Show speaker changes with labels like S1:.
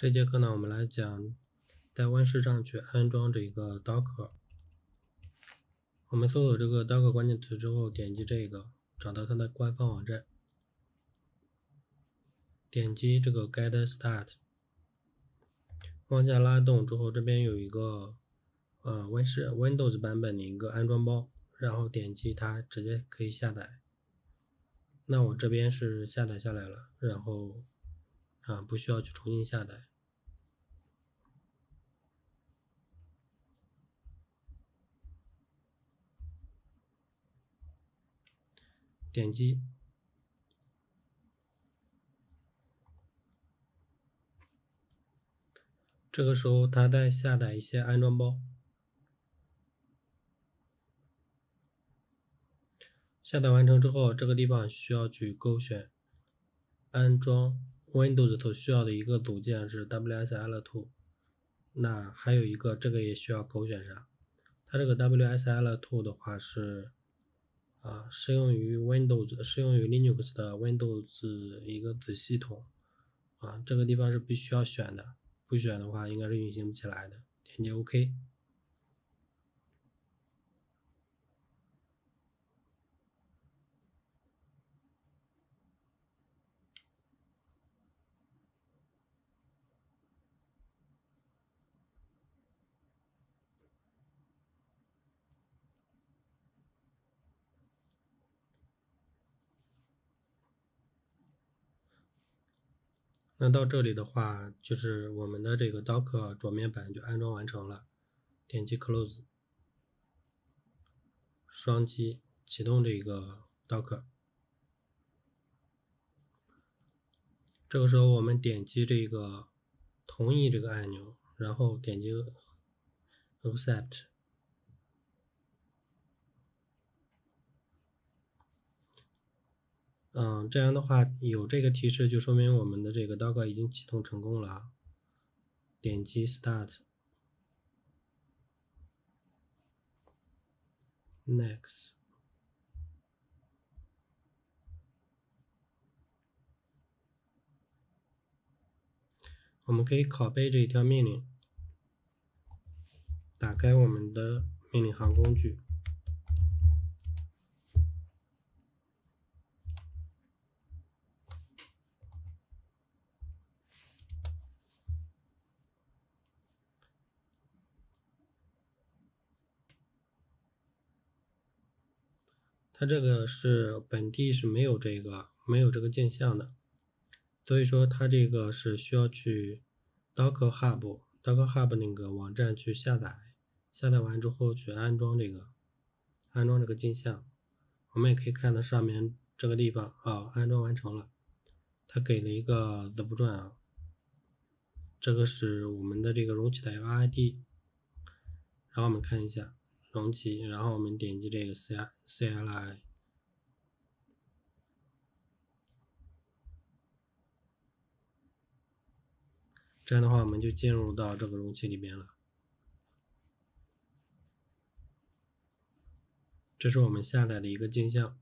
S1: 这节课呢，我们来讲在 Win 市上去安装这个 Docker。我们搜索这个 Docker 关键词之后，点击这个，找到它的官方网站，点击这个 Get Start， 往下拉动之后，这边有一个Windows 版本的一个安装包，然后点击它，直接可以下载。那我这边是下载下来了，然后不需要去重新下载。点击，这个时候它在下载一些安装包。下载完成之后，这个地方需要去勾选安装 Windows 所需要的一个组件是 WSL2。那还有一个，这个也需要勾选上。它这个 WSL2 的话是适用于 Linux 的 Windows 一个子系统这个地方是必须要选的，不选的话应该是运行不起来的。点击 OK。那到这里的话，就是我们的这个 Docker 桌面版就安装完成了。点击 Close， 双击启动这个 Docker。这个时候我们点击这个同意这个按钮，然后点击 Accept。这样的话有这个提示就说明我们的这个 Docker 已经启动成功了。点击 Start， Next。我们可以拷贝这一条命令，打开我们的命令行工具。它这个是本地是没有这个镜像的，所以说它这个是需要去 Docker Hub 那个网站去下载，下载完之后去安装这个镜像。我们也可以看到上面这个地方安装完成了，它给了一个字符串这个是我们的这个容器的 ID。然后我们看一下容器，然后我们点击这个 CLI， 这样的话我们就进入到这个容器里边了。这是我们下载的一个镜像。